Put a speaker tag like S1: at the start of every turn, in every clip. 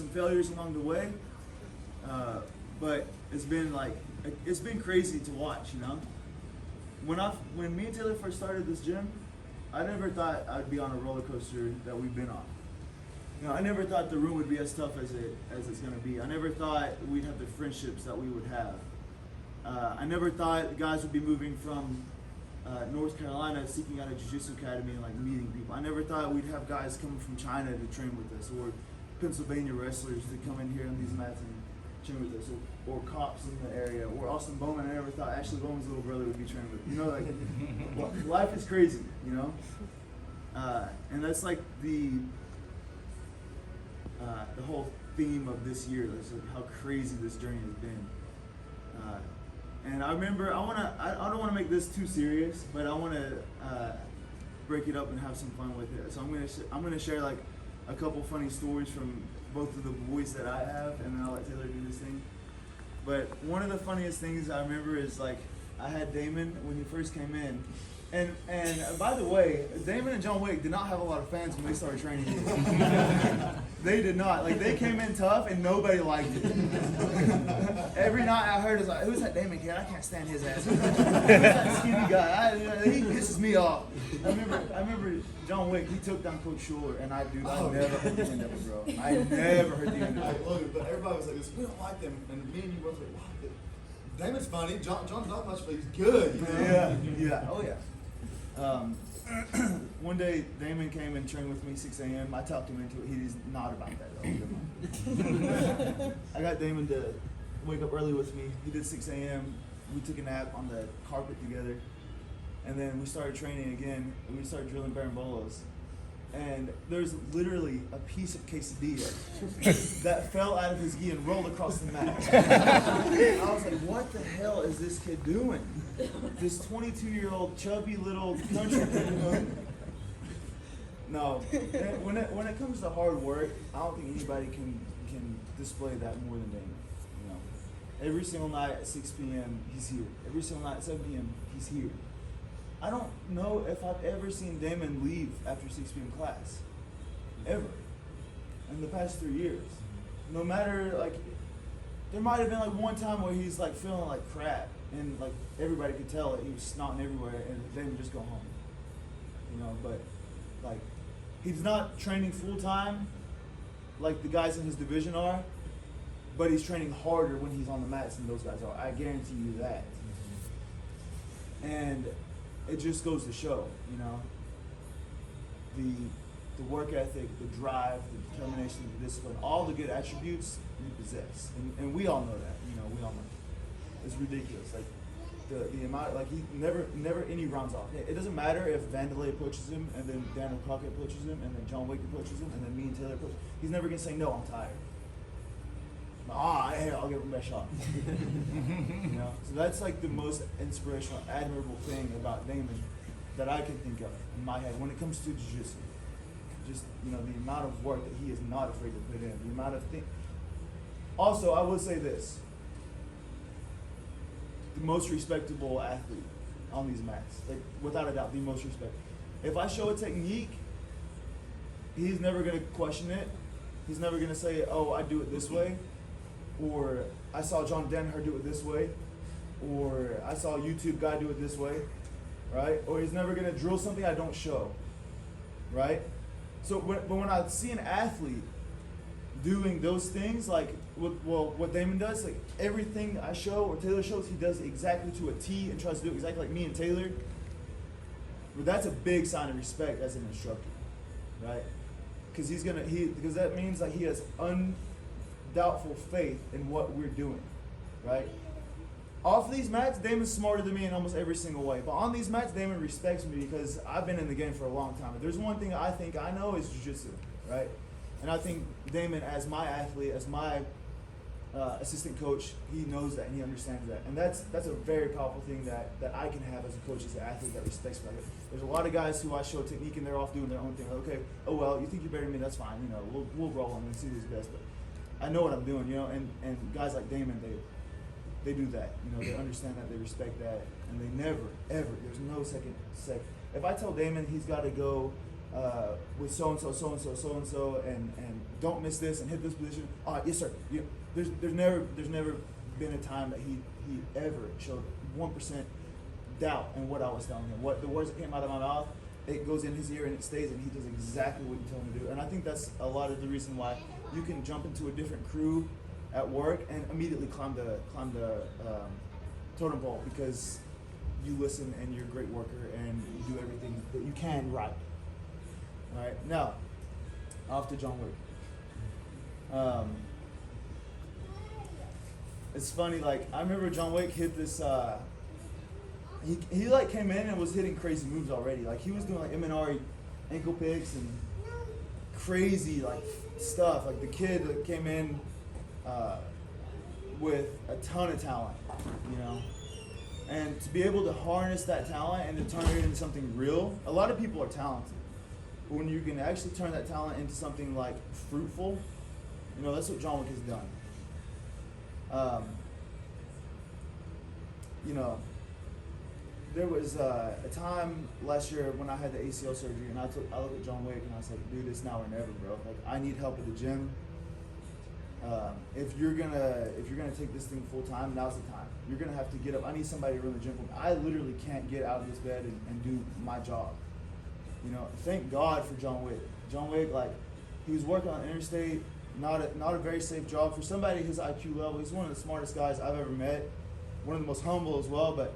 S1: some failures along the way, but it's been crazy to watch, you know. When me and Taylor first started this gym, I never thought I'd be on a roller coaster that we've been on. You know, I never thought the room would be as tough as it's gonna be. I never thought we'd have the friendships that we would have. I never thought guys would be moving from North Carolina seeking out a jiu-jitsu academy and like meeting people. I never thought we'd have guys coming from China to train with us, or Pennsylvania wrestlers to come in here on these mats and train with us, or cops in the area, or Austin Bowman. I never thought Ashley Bowman's little brother would be training with. You know, like life is crazy, you know. And that's like the whole theme of this year. That's like how crazy this journey has been. And I remember, I don't want to make this too serious, but I want to break it up and have some fun with it. So I'm gonna share like a couple funny stories from both of the boys that I have, and then I'll let Taylor do this thing. But one of the funniest things I remember is like I had Damon when he first came in. And by the way, Damon and John did not have a lot of fans when they started training. They did not. Like, they came in tough and nobody liked it. Every night I heard, it's like, who's that Damon kid? I can't stand his ass. Who's that skinny guy? He pisses me off. I remember John Wick, he took down Coach Schuler, and I never heard the end of it, bro. I never heard the end of it.
S2: Logan, but everybody was like, we don't like them. And me and you both were like, wow, Damon's funny. John's not much, but he's good. You know?
S1: Yeah. Oh, yeah. One day, Damon came and trained with me 6 a.m. I talked him into it. He's not about that, though. I got Damon to wake up early with me. He did 6 a.m. We took a nap on the carpet together. And then we started training again, and we started drilling barambolos. And there's literally a piece of quesadilla that fell out of his gi and rolled across the mat. I was like, what the hell is this kid doing? This 22-year-old chubby little country kid. No, when it comes to hard work, I don't think anybody can display that more than Damon. You know, every single night at 6 p.m. he's here. Every single night at 7 p.m. he's here. I don't know if I've ever seen Damon leave after 6 p.m. class, ever, in the past 3 years. No matter, like, there might have been like one time where he's like feeling like crap, and like everybody could tell it. He was snotting everywhere, and Damon just go home. You know, but like, he's not training full time like the guys in his division are, but he's training harder when he's on the mats than those guys are. I guarantee you that. And it just goes to show, you know, the work ethic, the drive, the determination, the discipline, all the good attributes you possess, and we all know that. You know, we all know. It's ridiculous. Like the amount, like he never any rounds off. It doesn't matter if Vandelay approaches him, and then Daniel Crockett approaches him, and then John Wick approaches him, and then me and Taylor approach. He's never gonna say no. I'm tired. Hey, I'll give him my best shot. You know, so that's like the most inspirational, admirable thing about Damon that I can think of in my head when it comes to jiu-jitsu. Just, you know, the amount of work that he is not afraid to put in, the amount of things. Also, I will say this: the most respectable athlete on these mats, like without a doubt, the most respectable. If I show a technique, he's never gonna question it. He's never gonna say, "Oh, I do it this way." Or I saw John Denher do it this way, or I saw a YouTube guy do it this way, right? Or he's never gonna drill something I don't show, right? So when I see an athlete doing those things, like what Damon does, like everything I show or Taylor shows, he does exactly to a T and tries to do it exactly like me and Taylor. But that's a big sign of respect as an instructor, right? Because because that means like he has doubtful faith in what we're doing, right? Off these mats, Damon's smarter than me in almost every single way. But on these mats, Damon respects me because I've been in the game for a long time. If there's one thing I think I know is jiu-jitsu, right? And I think Damon, as my athlete, as my assistant coach, he knows that and he understands that. And that's a very powerful thing that I can have as a coach, as an athlete that respects me. There's a lot of guys who I show technique and they're off doing their own thing. Like, okay, oh well, you think you're better than me, that's fine. You know, we'll roll on and see who's best. But I know what I'm doing, you know, and guys like Damon, they do that, you know, they understand that, they respect that, and they never, ever, there's no second. If I tell Damon he's got to go with so and so, and don't miss this and hit this position. Yes, sir. There's never been a time that he ever showed 1% doubt in what I was telling him. What the words that came out of my mouth, it goes in his ear and it stays, and he does exactly what you tell him to do. And I think that's a lot of the reason why you can jump into a different crew at work and immediately climb the totem pole, because you listen and you're a great worker and you do everything that you can right. All right, now off to John Wick. It's funny, like I remember John Wick hit this. He like came in and was hitting crazy moves already. Like he was doing like MNR ankle picks and crazy like stuff. Like the kid that came in with a ton of talent, you know. And to be able to harness that talent and to turn it into something real. A lot of people are talented, but when you can actually turn that talent into something like fruitful, you know, that's what John Wick has done. You know, there was a time last year when I had the ACL surgery, and I looked at John Wick and I said, dude, it's now or never, bro. Like, I need help at the gym. If you're gonna take this thing full time, now's the time. You're gonna have to get up. I need somebody to run the gym for me. I literally can't get out of this bed and do my job. You know, thank God for John Wick. John Wick, like, he was working on interstate, not a very safe job for somebody his IQ level. He's one of the smartest guys I've ever met, one of the most humble as well. But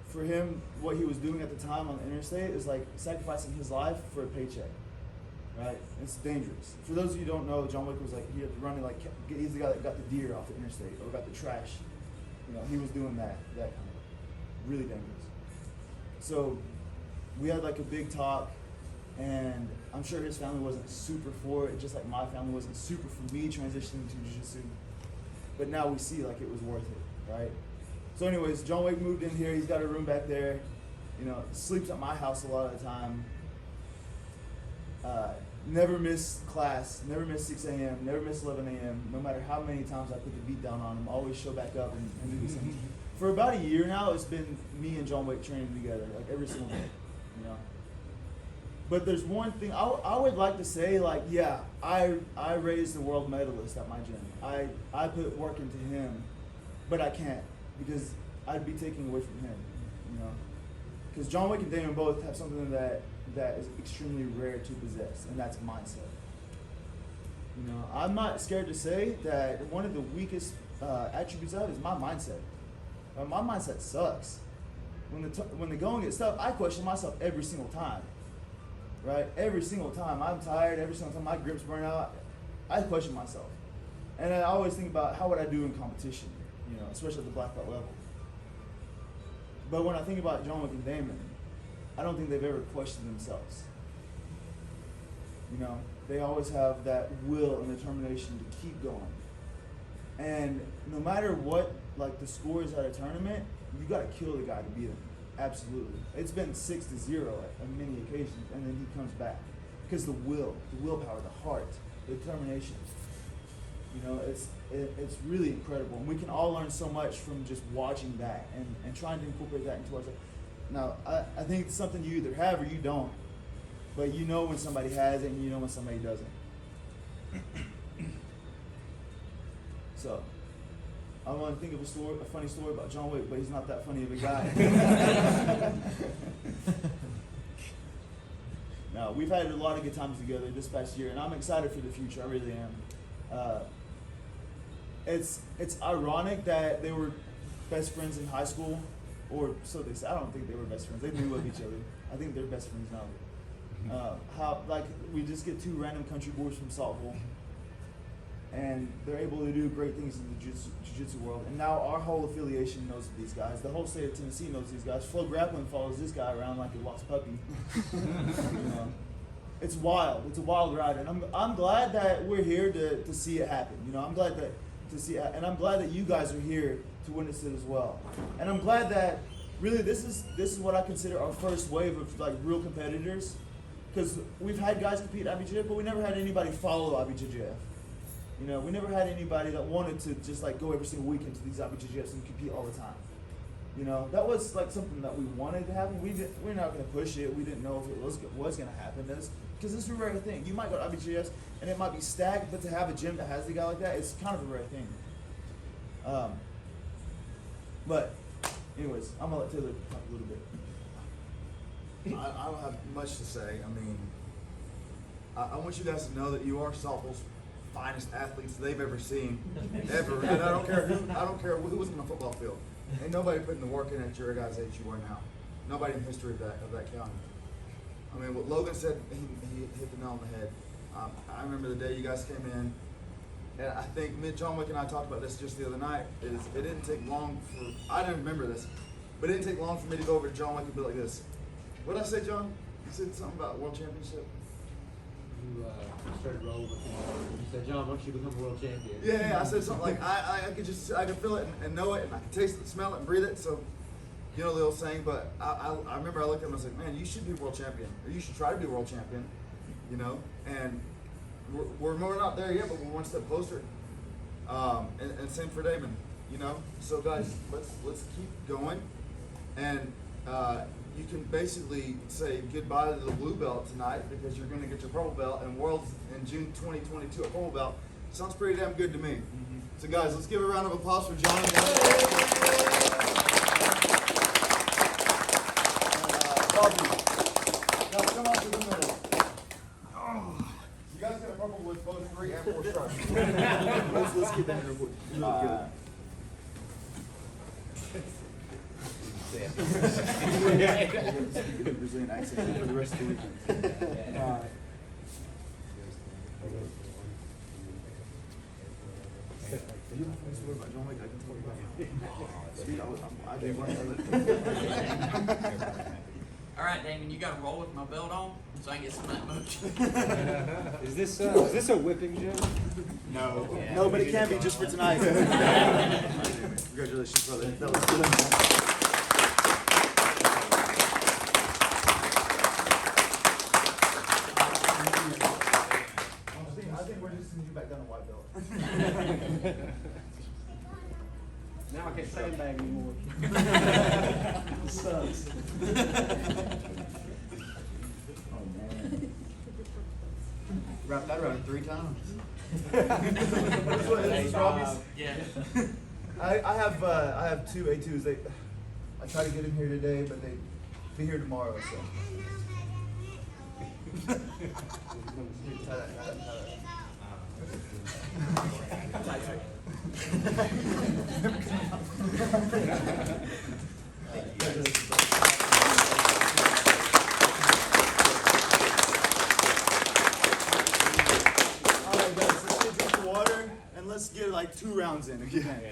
S1: for him, what he was doing at the time on the interstate is like sacrificing his life for a paycheck. Right? It's dangerous. For those of you who don't know, John Wick was like, he had to run like, he's the guy that got the deer off the interstate or got the trash. You know, he was doing that kind of really dangerous. So we had like a big talk, and I'm sure his family wasn't super for it, just like my family wasn't super for me transitioning to jiu-jitsu. But now we see like it was worth it, right? So anyways, John Wick moved in here. He's got a room back there. You know, sleeps at my house a lot of the time. Never miss class, never miss 6 a.m., never miss 11 a.m. No matter how many times I put the beat down on him, always show back up and do these things. For about a year now, it's been me and John Wick training together, like every single day, you know. But there's one thing I would like to say, like, yeah, I raised the world medalist at my gym. I put work into him, but I can't, because I'd be taking away from him, you know. Because John Wick and Damon both have something that is extremely rare to possess, and that's mindset. You know, I'm not scared to say that one of the weakest attributes I have is my mindset. My mindset sucks. When the going gets tough, I question myself every single time. Right? Every single time. I'm tired. Every single time my grips burn out, I question myself. And I always think about how would I do in competition, you know, especially at the black belt level. But when I think about John Wick and Damon, I don't think they've ever questioned themselves. You know, they always have that will and determination to keep going. And no matter what, like the scores at a tournament, you got to kill the guy to beat him. Absolutely. It's been 6-0 on many occasions, and then he comes back. Because the willpower, the heart, the determination. You know, it's really incredible. And we can all learn so much from just watching that and trying to incorporate that into ourselves. Now, I think it's something you either have or you don't. But you know when somebody has it and you know when somebody doesn't. So, I want to think of a funny story about John Wick, but he's not that funny of a guy. Now, we've had a lot of good times together this past year, and I'm excited for the future. I really am. It's ironic that they were best friends in high school, or so they say. I don't think they were best friends. They knew of each other. I think they're best friends now. How like we just get two random country boys from Saltville, and they're able to do great things in the jiu-jitsu world. And now our whole affiliation knows these guys. The whole state of Tennessee knows these guys. Flow Grappling follows this guy around like a lost puppy. You know? It's wild. It's a wild ride, and I'm glad that we're here to see it happen. You know, I'm glad that to see it, and I'm glad that you guys are here to witness it as well. And I'm glad that really this is what I consider our first wave of like real competitors, because we've had guys compete at IBJJF, but we never had anybody follow IBJJF. You know, we never had anybody that wanted to just like go every single week into these IBJJFs and compete all the time. You know, that was like something that we wanted to happen. We're not going to push it. We didn't know if it was going to happen. Because it's a rare thing. You might go to IBGS and it might be stacked, but to have a gym that has a guy like that, it's kind of a rare thing. But, anyways, I'm going to let Taylor talk a little bit.
S2: I don't have much to say. I mean, I want you guys to know that you are softball's finest athletes they've ever seen, ever. And I don't care who was on the football field. Ain't nobody putting the work in at your guys' age you are now. Nobody in history of that county. I mean, what Logan said, he hit the nail on the head. I remember the day you guys came in, and I think John Wick and I talked about this just the other night. It didn't take long I didn't remember this, but it didn't take long for me to go over to John Wick and be like this. What did I say, John? You said something about world championship?
S3: You started rolling with him. You said, John, why don't you become a world champion?
S2: Yeah, I said something like, I could feel it and know it, and I could taste it, smell it, and breathe it. So, you know the old saying, but I remember I looked at him and I was like, man, you should be world champion, or you should try to be world champion, you know? And we're not there yet, but we're one step closer. And same for Damon, you know? So guys, let's keep going. And you can basically say goodbye to the blue belt tonight because you're going to get your purple belt, and Worlds in June 2022 a purple belt. Sounds pretty damn good to me. Mm-hmm. So guys, let's give a round of applause for John. Now come on to the middle. You guys got a purple with both 3 and 4 stripes.
S1: Let's get that here. Brazilian accent for the rest of the weekend. You don't have to worry about John Wick. I can talk about it.
S4: All right, Damon, you got to roll with my belt on so I can get some of that motion.
S3: Is this a whipping gym?
S1: No. No, but it can be just for tonight. Congratulations, brother. That was good. I think we're just sending you back down to white belt.
S3: Now I can't sandbag anymore.
S1: Sucks. Oh man.
S2: Wrap that around 3 times.
S4: Yeah.
S1: I have 2 A2s. I tried to get them here today, but they be here tomorrow. So. Alright guys, let's get a drink of water and let's get like 2 rounds in again.